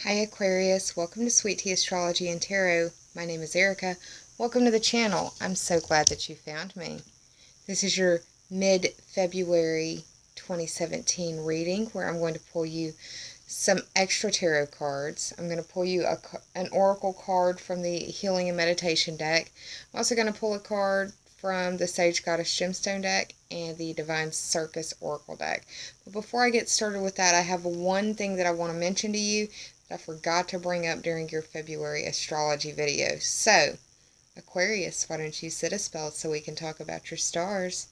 Hi Aquarius, welcome to Sweet Tea Astrology and Tarot. My name is Erica. Welcome to the channel. I'm so glad that you found me. This is your mid-February 2017 reading where I'm going to pull you some extra tarot cards. I'm going to pull you an oracle card from the Healing and Meditation deck. I'm also going to pull a card from the Sage Goddess Gemstone deck and the Divine Circus Oracle deck. But before I get started with that, I have one thing that I want to mention to you that I forgot to bring up during your February astrology video. So, Aquarius, why don't you sit a spell so we can talk about your stars?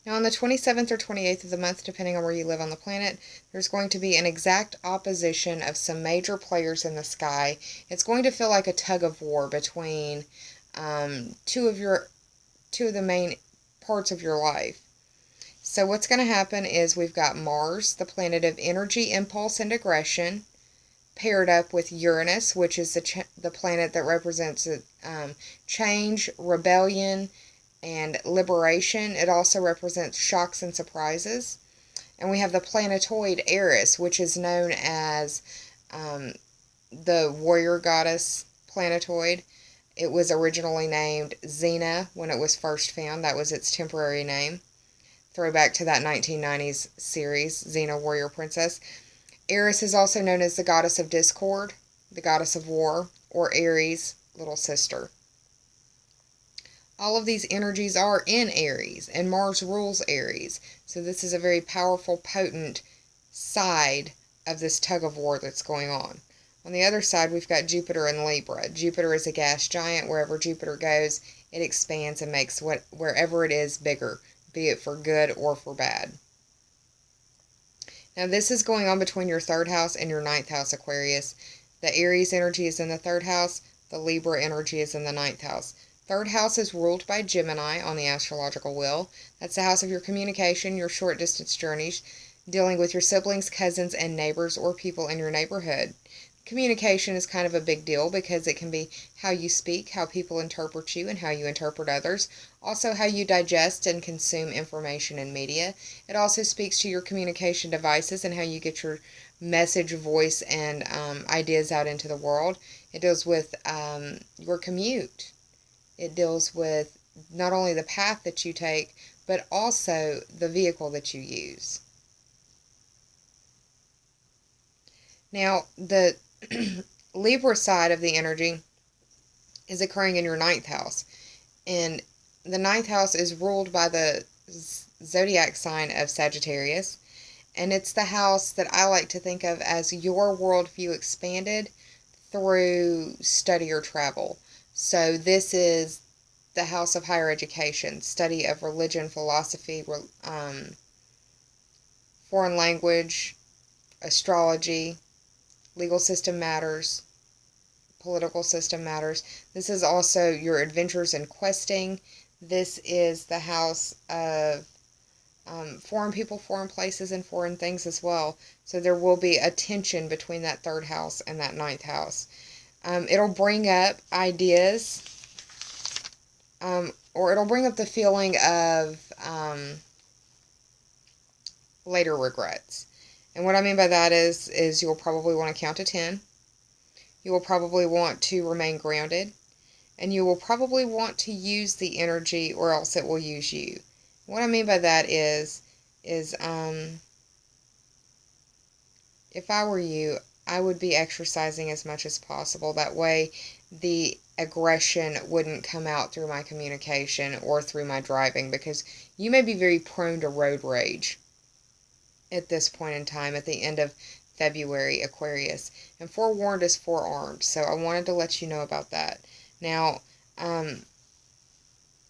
Now, on the 27th or 28th of the month, depending on where you live on the planet, there's going to be an exact opposition of some major players in the sky. It's going to feel like a tug of war between two of the main parts of your life. So what's going to happen is we've got Mars, the planet of energy, impulse, and aggression, paired up with Uranus, which is the planet that represents change, rebellion, and liberation. It also represents shocks and surprises. And we have the planetoid Eris, which is known as the warrior goddess planetoid. It was originally named Xena when it was first found. That was its temporary name. Throwback to that 1990s series, Xena Warrior Princess. Eris is also known as the goddess of discord, the goddess of war, or Aries' little sister. All of these energies are in Aries, and Mars rules Aries. So this is a very powerful, potent side of this tug of war that's going on. On the other side, we've got Jupiter in Libra. Jupiter is a gas giant. Wherever Jupiter goes, it expands and makes wherever it is bigger, be it for good or for bad. Now, this is going on between your 3rd house and your 9th house, Aquarius. The Aries energy is in the 3rd house. The Libra energy is in the 9th house. 3rd house is ruled by Gemini on the astrological wheel. That's the house of your communication, your short distance journeys, dealing with your siblings, cousins, and neighbors or people in your neighborhood. Communication is kind of a big deal because it can be how you speak, how people interpret you, and how you interpret others. Also, how you digest and consume information and media. It also speaks to your communication devices and how you get your message, voice, and ideas out into the world. It deals with your commute. It deals with not only the path that you take, but also the vehicle that you use. Now, the Libra side of the energy is occurring in your 9th house. And the 9th house is ruled by the zodiac sign of Sagittarius. And it's the house that I like to think of as your worldview expanded through study or travel. So this is the house of higher education, study of religion, philosophy, foreign language, astrology, legal system matters, political system matters. This is also your adventures in questing. This is the house of foreign people, foreign places, and foreign things as well. So there will be a tension between that 3rd house and that 9th house. It'll bring up ideas, or it'll bring up the feeling of later regrets. And what I mean by that is you'll probably want to count to 10. You will probably want to remain grounded. And you will probably want to use the energy or else it will use you. What I mean by that is if I were you, I would be exercising as much as possible. That way the aggression wouldn't come out through my communication or through my driving, because you may be very prone to road rage at this point in time, at the end of February, Aquarius. And forewarned is forearmed, so I wanted to let you know about that. Now,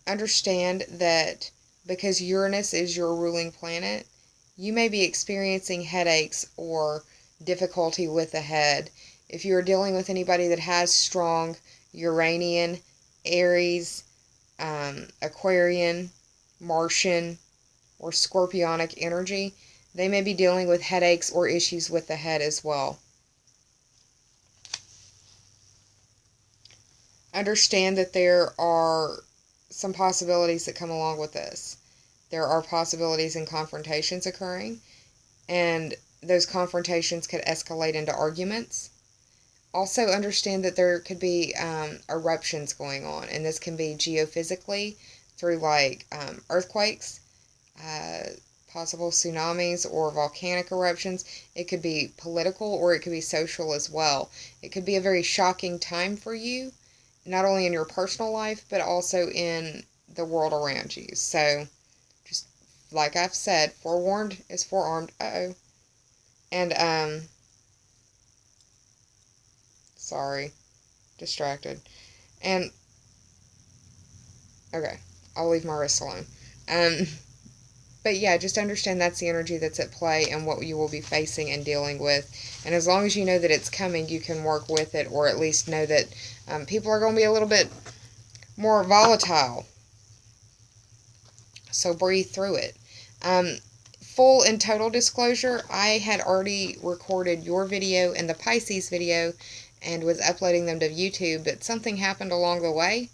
understand that because Uranus is your ruling planet, you may be experiencing headaches or difficulty with the head. If you are dealing with anybody that has strong Uranian, Aries, Aquarian, Martian, or Scorpionic energy, they may be dealing with headaches or issues with the head as well. Understand that there are some possibilities that come along with this. There are possibilities in confrontations occurring, and those confrontations could escalate into arguments. Also understand that there could be eruptions going on, and this can be geophysically through like earthquakes, possible tsunamis, or volcanic eruptions. It could be political, or it could be social as well. It could be a very shocking time for you, not only in your personal life, but also in the world around you. So, just like I've said, forewarned is forearmed. Uh-oh. And, sorry, distracted. And, okay, I'll leave my wrist alone. But yeah, just understand that's the energy that's at play and what you will be facing and dealing with. And as long as you know that it's coming, you can work with it, or at least know that people are going to be a little bit more volatile. So breathe through it. Full and total disclosure, I had already recorded your video and the Pisces video and was uploading them to YouTube, but something happened along the way.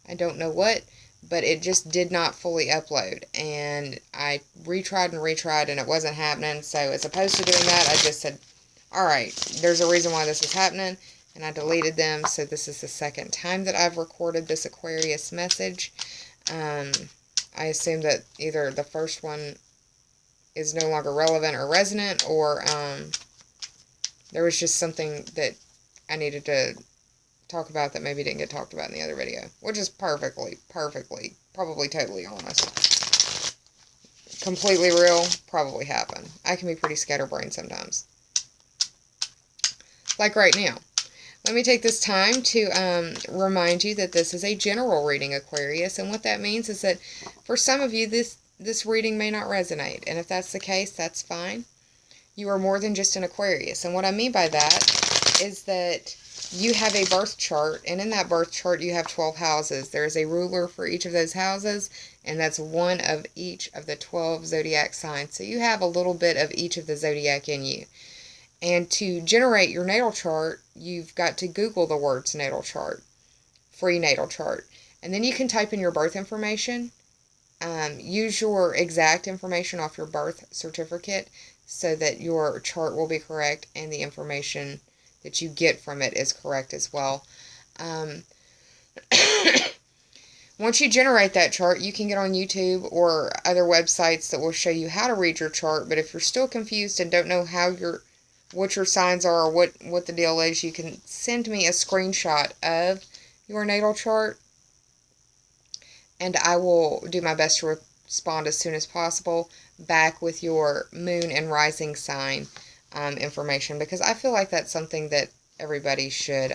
I don't know what, but it just did not fully upload. And I retried and retried, and it wasn't happening. So as opposed to doing that, I just said, alright, there's a reason why this is happening, and I deleted them. So this is the second time that I've recorded this Aquarius message. I assume that either the first one is no longer relevant or resonant, or there was just something that I needed to talk about that maybe didn't get talked about in the other video, which is perfectly, probably totally honest. Completely real, probably happened. I can be pretty scatterbrained sometimes. Like right now. Let me take this time to remind you that this is a general reading, Aquarius, and what that means is that for some of you, this reading may not resonate, and if that's the case, that's fine. You are more than just an Aquarius, and what I mean by that is that you have a birth chart, and in that birth chart, you have 12 houses. There is a ruler for each of those houses, and that's one of each of the 12 zodiac signs. So you have a little bit of each of the zodiac in you. And to generate your natal chart, you've got to Google the words natal chart, free natal chart. And then you can type in your birth information. Use your exact information off your birth certificate so that your chart will be correct and the information that you get from it is correct as well. Once you generate that chart, you can get on YouTube or other websites that will show you how to read your chart. But if you're still confused and don't know what your signs are or what the deal is, you can send me a screenshot of your natal chart, and I will do my best to respond as soon as possible back with your moon and rising sign information, because I feel like that's something that everybody should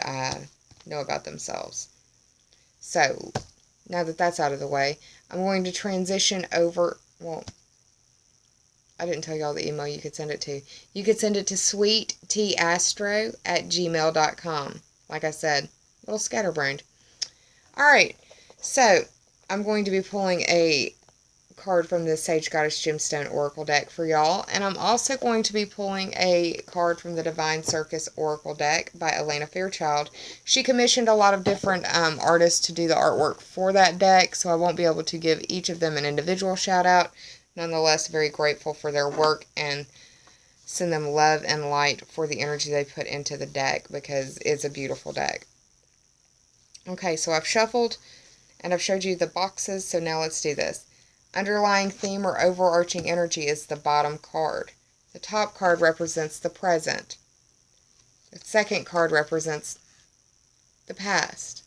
know about themselves. So, now that that's out of the way, I'm going to transition over, well, I didn't tell y'all the email you could send it to. You could send it to sweettastro@gmail.com. Like I said, a little scatterbrained. Alright, so I'm going to be pulling a card from the Sage Goddess Gemstone Oracle deck for y'all. And I'm also going to be pulling a card from the Divine Circus Oracle deck by Elena Fairchild. She commissioned a lot of different artists to do the artwork for that deck, so I won't be able to give each of them an individual shout out. Nonetheless, very grateful for their work and send them love and light for the energy they put into the deck, because it's a beautiful deck. Okay, so I've shuffled and I've showed you the boxes, so now let's do this. Underlying theme or overarching energy is the bottom card. The top card represents the present. The second card represents the past.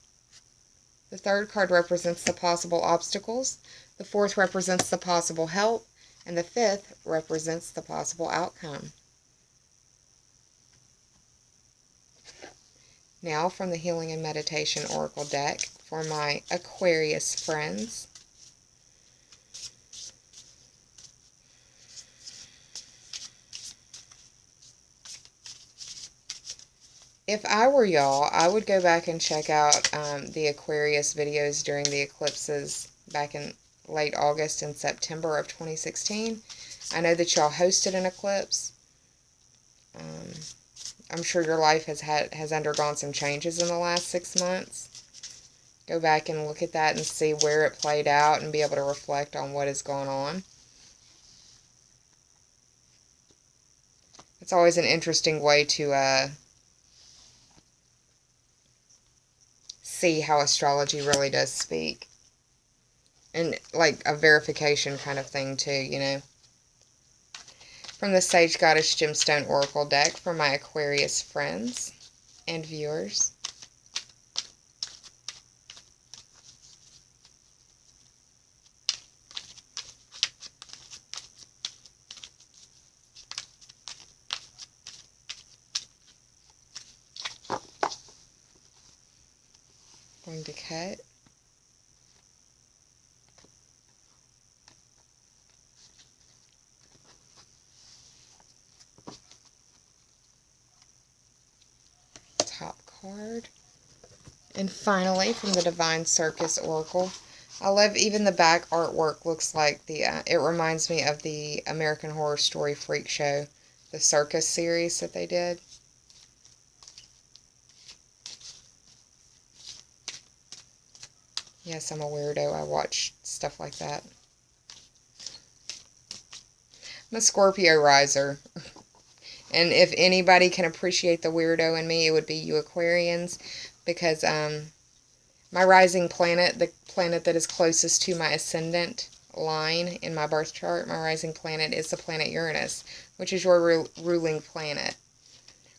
The third card represents the possible obstacles. The fourth represents the possible help. And the fifth represents the possible outcome. Now from the Healing and Meditation Oracle deck for my Aquarius friends. If I were y'all, I would go back and check out the Aquarius videos during the eclipses back in late August and September of 2016. I know that y'all hosted an eclipse. I'm sure your life has undergone some changes in the last 6 months. Go back and look at that and see where it played out and be able to reflect on what has gone on. It's always an interesting way to see how astrology really does speak. And like a verification kind of thing too, you know. From the Sage Goddess Gemstone Oracle deck for my Aquarius friends and viewers. Going to cut. Top card. And finally, from the Divine Circus Oracle. I love even the back artwork looks like the, it reminds me of the American Horror Story Freak Show, the circus series that they did. Yes, I'm a weirdo. I watch stuff like that. I'm a Scorpio riser. And if anybody can appreciate the weirdo in me, it would be you Aquarians. Because my rising planet, the planet that is closest to my ascendant line in my birth chart, my rising planet is the planet Uranus, which is your ruling planet.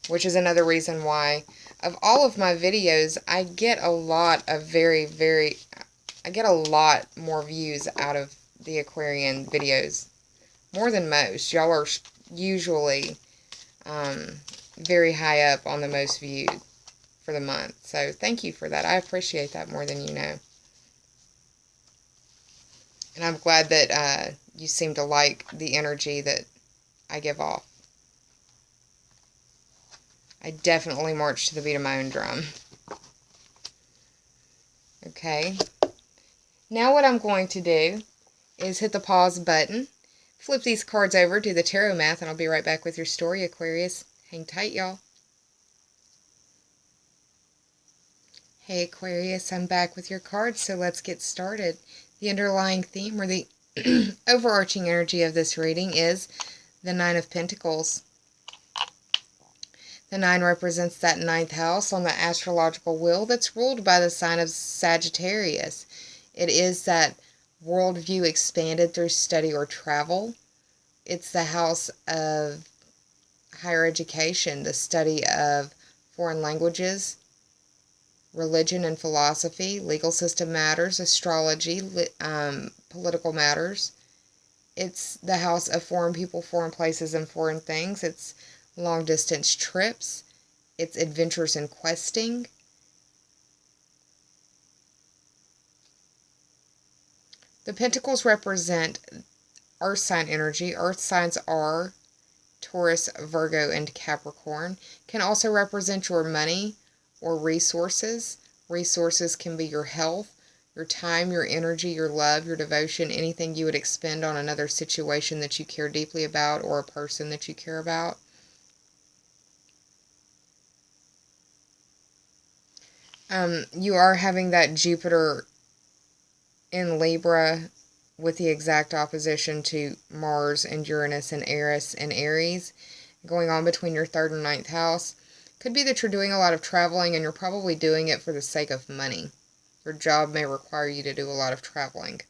Which is another reason why, of all of my videos, I get a lot of I get a lot more views out of the Aquarian videos. More than most. Y'all are usually very high up on the most viewed for the month. So thank you for that. I appreciate that more than you know. And I'm glad that you seem to like the energy that I give off. I definitely march to the beat of my own drum. Okay. Now what I'm going to do is hit the pause button, flip these cards over, do the tarot math, and I'll be right back with your story, Aquarius. Hang tight, y'all. Hey, Aquarius, I'm back with your cards, so let's get started. The underlying theme, or the overarching energy of this reading, is the Nine of Pentacles. The 9 represents that 9th house on the astrological wheel that's ruled by the sign of Sagittarius. It is that worldview expanded through study or travel. It's the house of higher education, the study of foreign languages, religion and philosophy, legal system matters, astrology, political matters. It's the house of foreign people, foreign places, and foreign things. It's long-distance trips. It's adventures in questing. The Pentacles represent Earth sign energy. Earth signs are Taurus, Virgo, and Capricorn. Can also represent your money or resources. Resources can be your health, your time, your energy, your love, your devotion, anything you would expend on another situation that you care deeply about or a person that you care about. You are having that Jupiter in Libra with the exact opposition to Mars and Uranus and Eris and Aries going on between your 3rd and 9th house. Could be that you're doing a lot of traveling and you're probably doing it for the sake of money. Your job may require you to do a lot of traveling.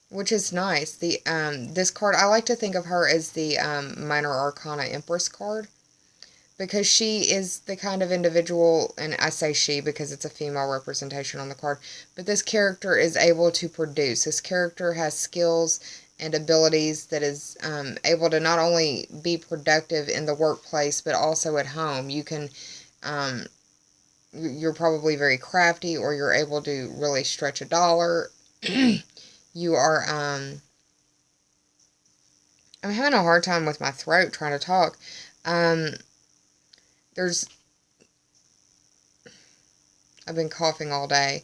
Which is nice. This card, I like to think of her as the Minor Arcana Empress card. Because she is the kind of individual, and I say she because it's a female representation on the card, but this character is able to produce. This character has skills and abilities that is able to not only be productive in the workplace, but also at home. You can, you're probably very crafty, or you're able to really stretch a dollar. You are, I'm having a hard time with my throat trying to talk. I've been coughing all day,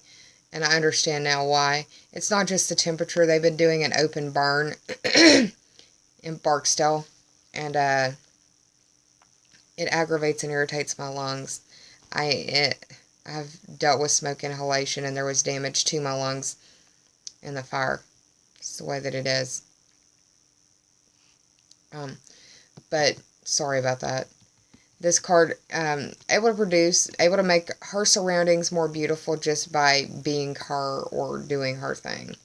and I understand now why. It's not just the temperature. They've been doing an open burn in Barksdale, and it aggravates and irritates my lungs. I've dealt with smoke inhalation, and there was damage to my lungs in the fire. It's the way that it is. But sorry about that. This card, able to make her surroundings more beautiful just by being her or doing her thing.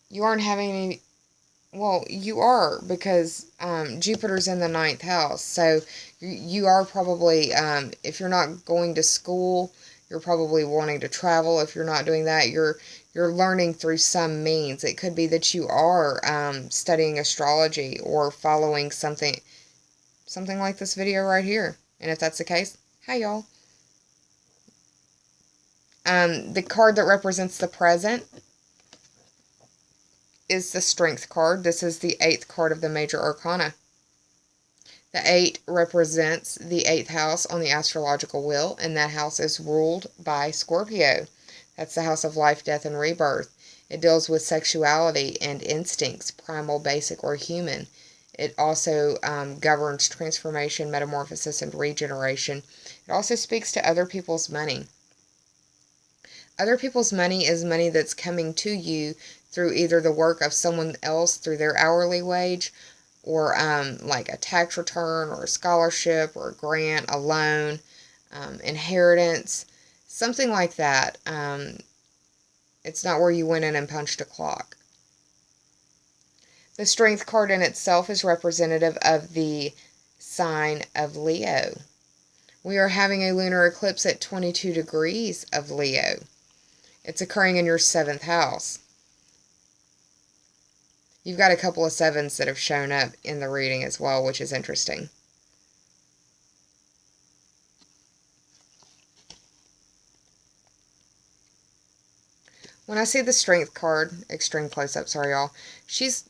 You aren't having any, well, you are, because Jupiter's in the 9th house. So you are probably, if you're not going to school, you're probably wanting to travel. If you're not doing that, you're learning through some means. It could be that you are studying astrology or following something like this video right here. And if that's the case, hi y'all. The card that represents the present is the Strength card. This is the 8th card of the major arcana. The 8 represents the 8th house on the astrological wheel, and that house is ruled by Scorpio. That's the house of life, death, and rebirth. It deals with sexuality and instincts, primal, basic, or human. It also governs transformation, metamorphosis, and regeneration. It also speaks to other people's money. Other people's money is money that's coming to you through either the work of someone else, through their hourly wage, or like a tax return, or a scholarship, or a grant, a loan, inheritance, something like that. It's not where you went in and punched a clock. The Strength card in itself is representative of the sign of Leo. We are having a lunar eclipse at 22 degrees of Leo. It's occurring in your 7th house. You've got a couple of 7s that have shown up in the reading as well, which is interesting. When I see the Strength card, extreme close-up, sorry y'all, she's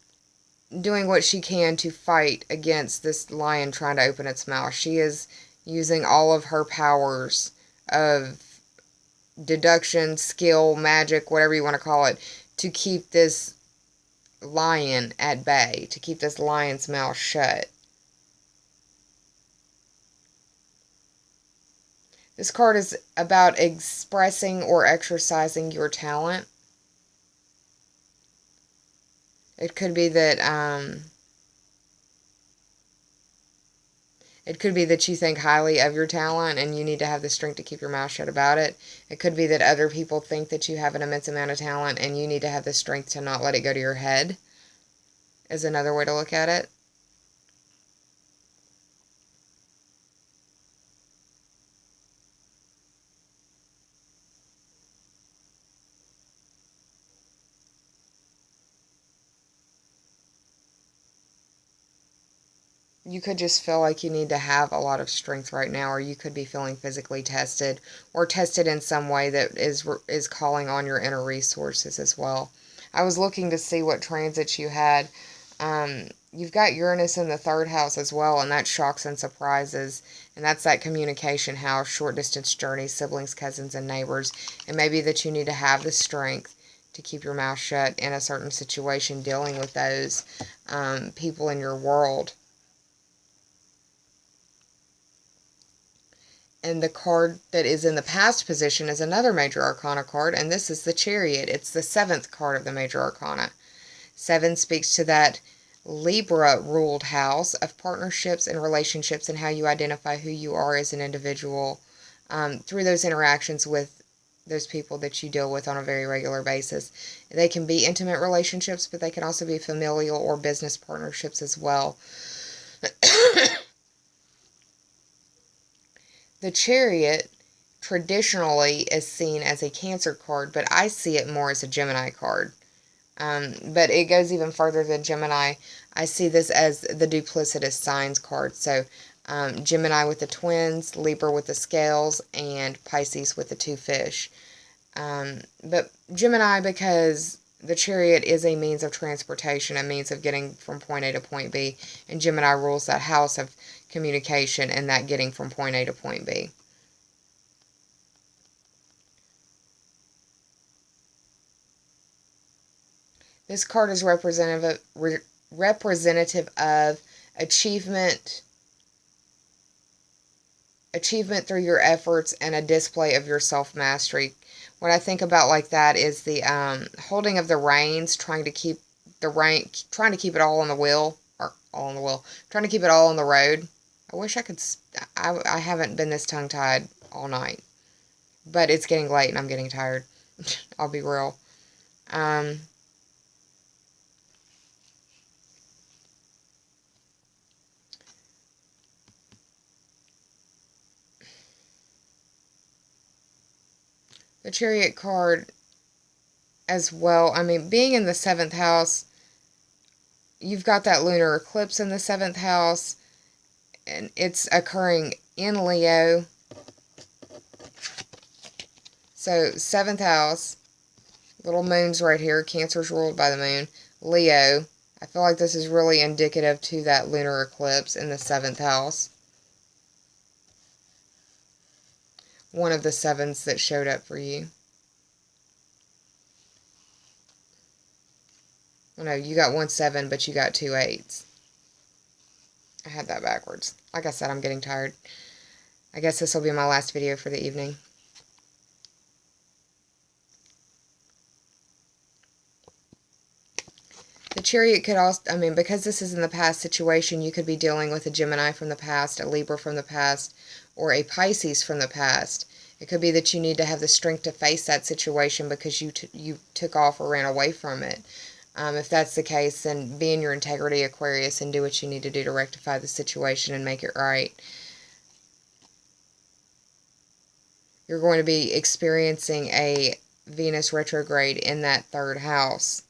doing what she can to fight against this lion trying to open its mouth. She is using all of her powers of deduction, skill, magic, whatever you want to call it, to keep this lion at bay, to keep this lion's mouth shut. This card is about expressing or exercising your talent. It could be that you think highly of your talent and you need to have the strength to keep your mouth shut about it. It could be that other people think that you have an immense amount of talent and you need to have the strength to not let it go to your head, is another way to look at it. You could just feel like you need to have a lot of strength right now, or you could be feeling physically tested, or tested in some way that is calling on your inner resources as well. I was looking to see what transits you had. You've got Uranus in the 3rd house as well, and that's shocks and surprises, and that's that communication house, short distance journeys, siblings, cousins, and neighbors. It may be that you need to have the strength to keep your mouth shut in a certain situation dealing with those people in your world. And the card that is in the past position is another major arcana card, and this is the Chariot. It's the 7th card of the major arcana. 7 speaks to that Libra-ruled house of partnerships and relationships and how you identify who you are as an individual through those interactions with those people that you deal with on a very regular basis. They can be intimate relationships, but they can also be familial or business partnerships as well. The Chariot traditionally is seen as a Cancer card, but I see it more as a Gemini card. But it goes even further than Gemini. I see this as the duplicitous signs card. So Gemini with the twins, Libra with the scales, and Pisces with the 2 fish. But Gemini, because the Chariot is a means of transportation, a means of getting from point A to point B, and Gemini rules that house of communication and that getting from point A to point B. This card is representative of achievement, achievement through your efforts and a display of your self-mastery. What I think about like that is the holding of the reins, trying to keep it all on the wheel, or all on the wheel, trying to keep it all on the road. I wish I could, I haven't been this tongue-tied all night, but it's getting late and I'm getting tired. I'll be real. The Chariot card as well. I mean, being in the 7th house, you've got that lunar eclipse in the 7th house, and it's occurring in Leo. So, 7th house, little moon's right here. Cancer's ruled by the moon. Leo. I feel like this is really indicative to that lunar eclipse in the 7th house. One of the 7s that showed up for you. Oh no, you got 1 7, but you got 2 8s. I had that backwards. Like I said, I'm getting tired. I guess this will be my last video for the evening. The Chariot could also, I mean, because this is in the past situation, you could be dealing with a Gemini from the past, a Libra from the past, or a Pisces from the past. It could be that you need to have the strength to face that situation because you took off or ran away from it. If that's the case, then be in your integrity, Aquarius, and do what you need to do to rectify the situation and make it right. You're going to be experiencing a Venus retrograde in that 3rd house.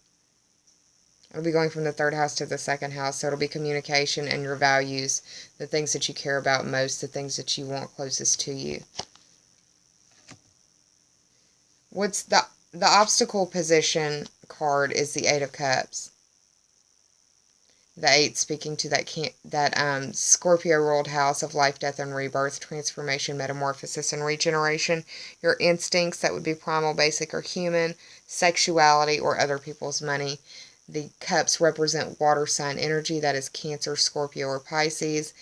It'll be going from the 3rd house to the 2nd house, so it'll be communication and your values, the things that you care about most, the things that you want closest to you. What's the obstacle position card is the 8 of Cups. The 8 speaking to that Scorpio ruled house of life, death, and rebirth, transformation, metamorphosis, and regeneration. Your instincts, that would be primal, basic, or human, sexuality, or other people's money. The cups represent water sign energy, that is Cancer, Scorpio, or Pisces.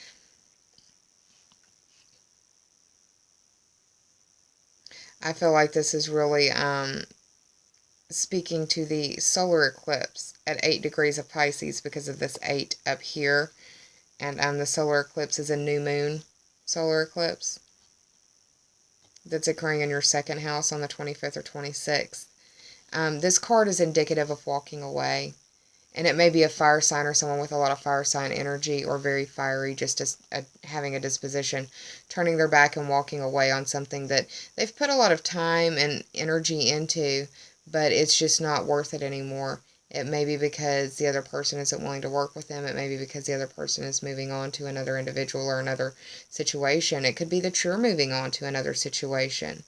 I feel like this is really speaking to the solar eclipse at 8 degrees of Pisces because of this 8 up here. And the solar eclipse is a new moon solar eclipse that's occurring in your 2nd house on the 25th or 26th. This card is indicative of walking away. And it may be a fire sign or someone with a lot of fire sign energy or very fiery, just as having a disposition, turning their back and walking away on something that they've put a lot of time and energy into, but it's just not worth it anymore. It may be because the other person isn't willing to work with them. It may be because the other person is moving on to another individual or another situation. It could be that you're moving on to another situation.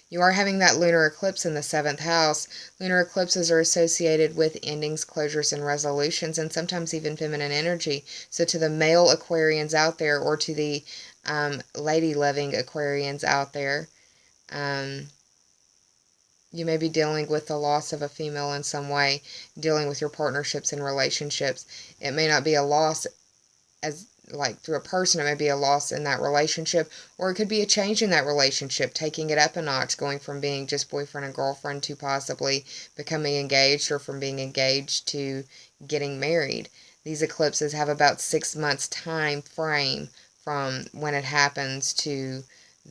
You are having that lunar eclipse in the 7th house. Lunar eclipses are associated with endings, closures, and resolutions, and sometimes even feminine energy. So to the male Aquarians out there, or to the lady-loving Aquarians out there, you may be dealing with the loss of a female in some way, dealing with your partnerships and relationships. It may not be a loss as like through a person, it may be a loss in that relationship, or it could be a change in that relationship, taking it up a notch, going from being just boyfriend and girlfriend to possibly becoming engaged, or from being engaged to getting married. These eclipses have about 6 months time frame from when it happens to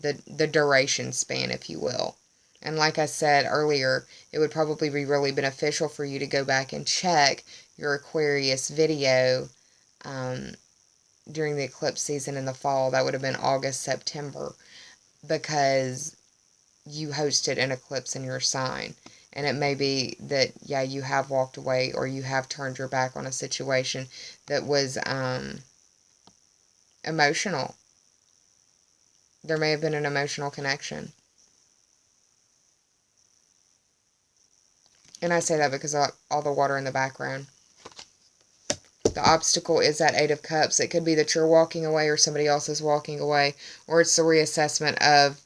the duration span, if you will. And like I said earlier, it would probably be really beneficial for you to go back and check your Aquarius video during the eclipse season in the fall. That would have been August, September, because you hosted an eclipse in your sign. And it may be that, yeah, you have walked away, or you have turned your back on a situation that was emotional. There may have been an emotional connection. And I say that because of all the water in the background. The obstacle is that 8 of Cups. It could be that you're walking away, or somebody else is walking away, or it's the reassessment of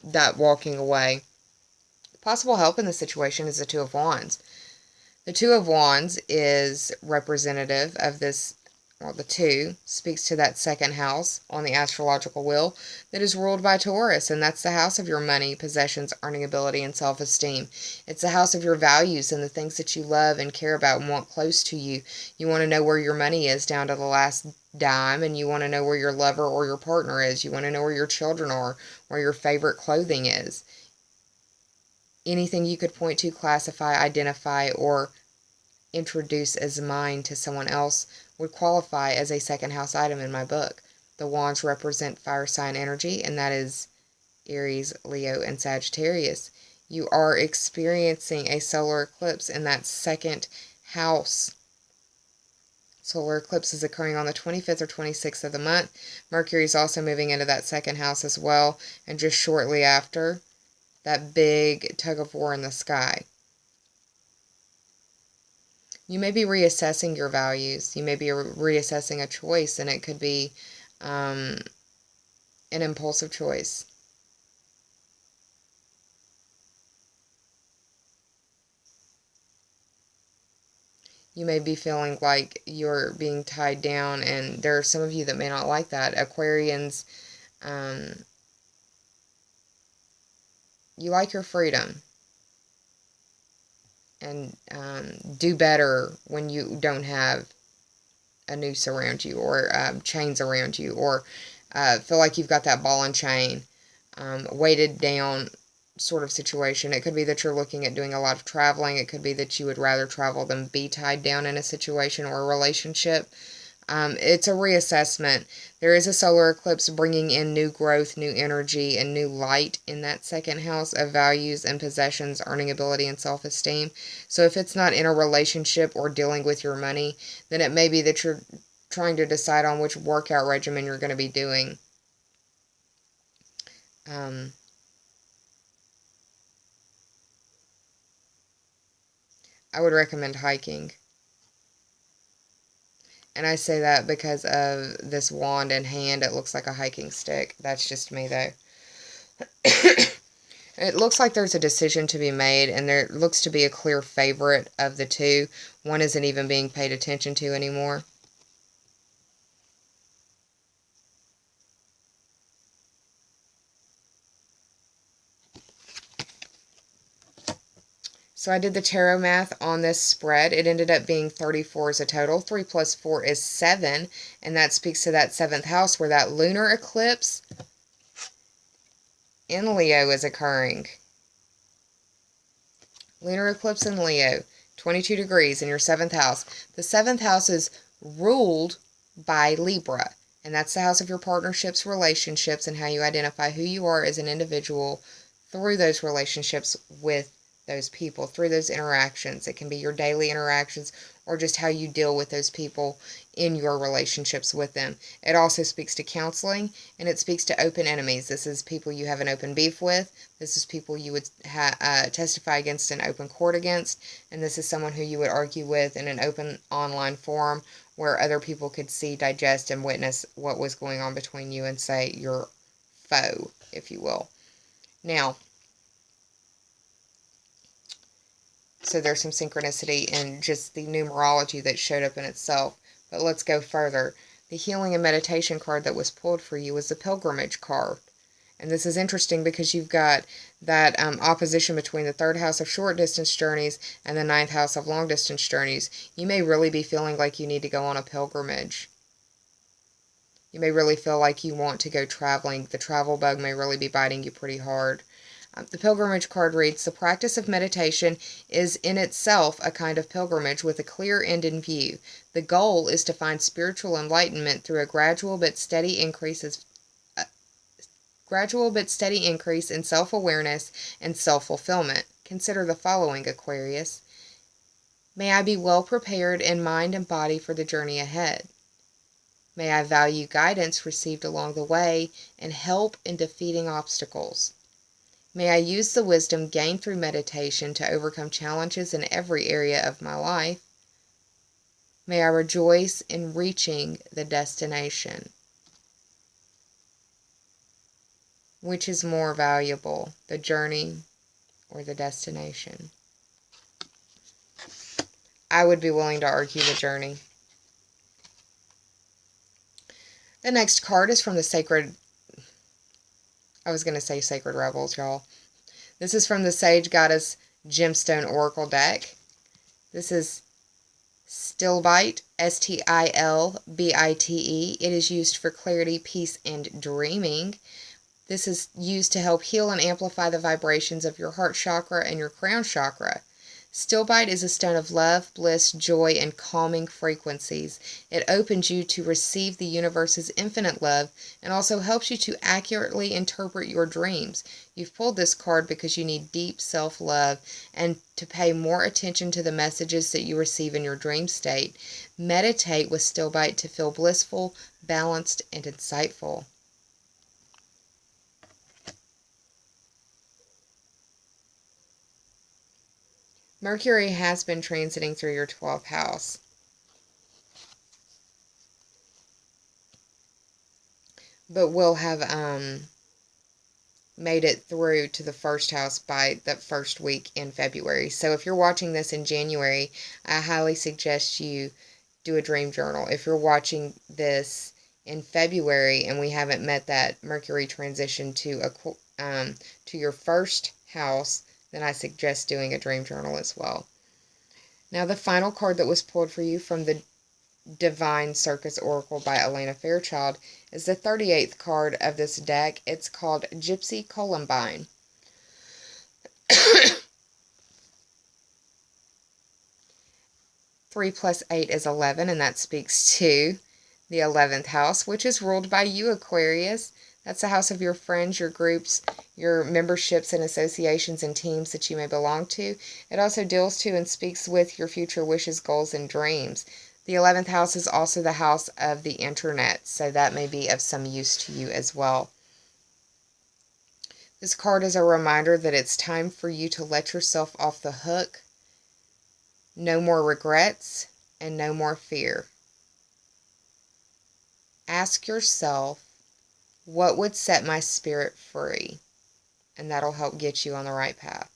that walking away. Possible help in this situation is the 2 of Wands. The 2 of Wands is representative of this well, the 2 speaks to that second house on the astrological wheel that is ruled by Taurus, and that's the house of your money, possessions, earning ability, and self-esteem. It's the house of your values and the things that you love and care about and want close to you. You want to know where your money is down to the last dime, and you want to know where your lover or your partner is. You want to know where your children are, where your favorite clothing is. Anything you could point to, classify, identify, or introduce as mine to someone else would qualify as a second house item in my book. The wands represent fire sign energy, and that is Aries, Leo, and Sagittarius. You are experiencing a solar eclipse in that second house. Solar eclipse is occurring on the 25th or 26th of the month. Mercury is also moving into that second house as well, and just shortly after, that big tug of war in the sky. You may be reassessing your values. You may be reassessing a choice, and it could be an impulsive choice. You may be feeling like you're being tied down, and there are some of you that may not like that. Aquarians, you like your freedom. And do better when you don't have a noose around you, or chains around you, or feel like you've got that ball and chain, weighted down sort of situation. It could be that you're looking at doing a lot of traveling. It could be that you would rather travel than be tied down in a situation or a relationship. It's a reassessment. There is a solar eclipse bringing in new growth, new energy, and new light in that second house of values and possessions, earning ability, and self-esteem. So if it's not in a relationship or dealing with your money, then it may be that you're trying to decide on which workout regimen you're going to be doing. I would recommend hiking. And I say that because of this wand in hand. It looks like a hiking stick. That's just me, though. It looks like there's a decision to be made, and there looks to be a clear favorite of the 2. One isn't even being paid attention to anymore. So I did the tarot math on this spread. It ended up being 34 as a total. 3 plus 4 is 7, and that speaks to that 7th house where that lunar eclipse in Leo is occurring. Lunar eclipse in Leo, 22 degrees in your 7th house. The 7th house is ruled by Libra, and that's the house of your partnerships, relationships, and how you identify who you are as an individual through those relationships with those people, through those interactions. It can be your daily interactions or just how you deal with those people in your relationships with them. It also speaks to counseling, and it speaks to open enemies. This is people you have an open beef with. This is people you would testify against in open court against, and this is someone who you would argue with in an open online forum where other people could see, digest, and witness what was going on between you and, say, your foe, if you will. Now, so there's some synchronicity in just the numerology that showed up in itself. But let's go further. The healing and meditation card that was pulled for you was the pilgrimage card. And this is interesting because you've got that opposition between the 3rd house of short distance journeys and the 9th house of long distance journeys. You may really be feeling like you need to go on a pilgrimage. You may really feel like you want to go traveling. The travel bug may really be biting you pretty hard. The pilgrimage card reads, the practice of meditation is in itself a kind of pilgrimage with a clear end in view. The goal is to find spiritual enlightenment through a gradual but steady increase in self-awareness and self-fulfillment. Consider the following, Aquarius. May I be well prepared in mind and body for the journey ahead. May I value guidance received along the way and help in defeating obstacles. May I use the wisdom gained through meditation to overcome challenges in every area of my life. May I rejoice in reaching the destination. Which is more valuable, the journey or the destination? I would be willing to argue the journey. The next card is from the Sacred... I was going to say Sacred Rebels, y'all. This is from the Sage Goddess Gemstone Oracle deck. This is Stilbite, Stilbite. It is used for clarity, peace, and dreaming. This is used to help heal and amplify the vibrations of your heart chakra and your crown chakra. Stilbite is a stone of love, bliss, joy, and calming frequencies. It opens you to receive the universe's infinite love and also helps you to accurately interpret your dreams. You've pulled this card because you need deep self-love and to pay more attention to the messages that you receive in your dream state. Meditate with Stilbite to feel blissful, balanced, and insightful. Mercury has been transiting through your 12th house. But will have made it through to the first house by the first week in February. So if you're watching this in January, I highly suggest you do a dream journal. If you're watching this in February and we haven't met that Mercury transition to your first house, then I suggest doing a dream journal as well. Now, the final card that was pulled for you from the Divine Circus Oracle by Elena Fairchild is the 38th card of this deck. It's called Gypsy Columbine. 3 plus 8 is 11, and that speaks to the 11th house, which is ruled by you, Aquarius. That's the house of your friends, your groups, your memberships and associations and teams that you may belong to. It also deals to and speaks with your future wishes, goals, and dreams. The 11th house is also the house of the internet, so that may be of some use to you as well. This card is a reminder that it's time for you to let yourself off the hook. No more regrets and no more fear. Ask yourself, what would set my spirit free? And that'll help get you on the right path.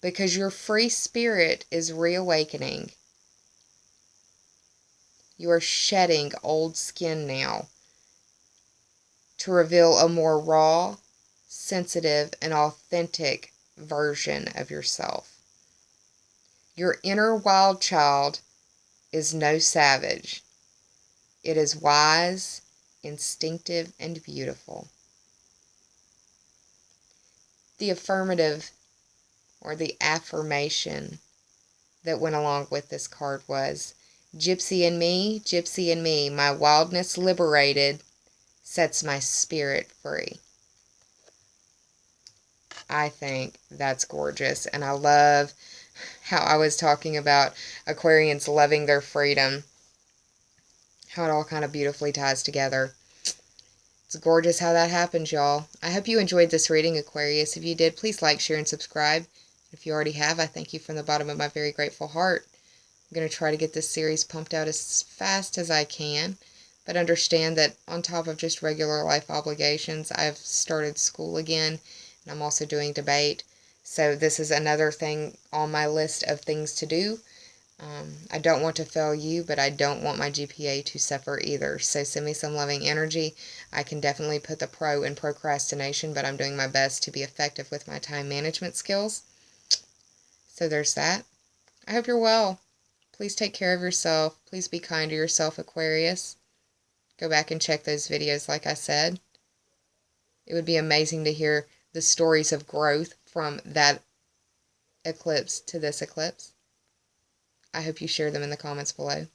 Because your free spirit is reawakening. You are shedding old skin now to reveal a more raw, sensitive, and authentic version of yourself. Your inner wild child is no savage. It is wise, instinctive, and beautiful. The affirmative or the affirmation that went along with this card was, Gypsy in me, my wildness liberated, sets my spirit free. I think that's gorgeous, and I love how I was talking about Aquarians loving their freedom, how it all kind of beautifully ties together. It's gorgeous how that happens, y'all. I hope you enjoyed this reading, Aquarius. If you did, please like, share, and subscribe. If you already have, I thank you from the bottom of my very grateful heart. I'm going to try to get this series pumped out as fast as I can, but understand that on top of just regular life obligations, I've started school again, and I'm also doing debate. So this is another thing on my list of things to do. I don't want to fail you, but I don't want my GPA to suffer either. So send me some loving energy. I can definitely put the pro in procrastination, but I'm doing my best to be effective with my time management skills. So there's that. I hope you're well. Please take care of yourself. Please be kind to yourself, Aquarius. Go back and check those videos like I said. It would be amazing to hear the stories of growth from that eclipse to this eclipse. I hope you share them in the comments below.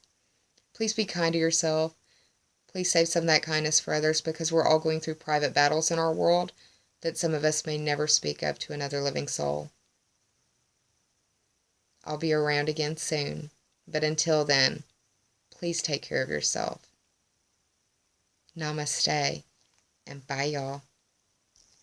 Please be kind to yourself. Please save some of that kindness for others, because we're all going through private battles in our world that some of us may never speak of to another living soul. I'll be around again soon. But until then, please take care of yourself. Namaste, and bye, y'all.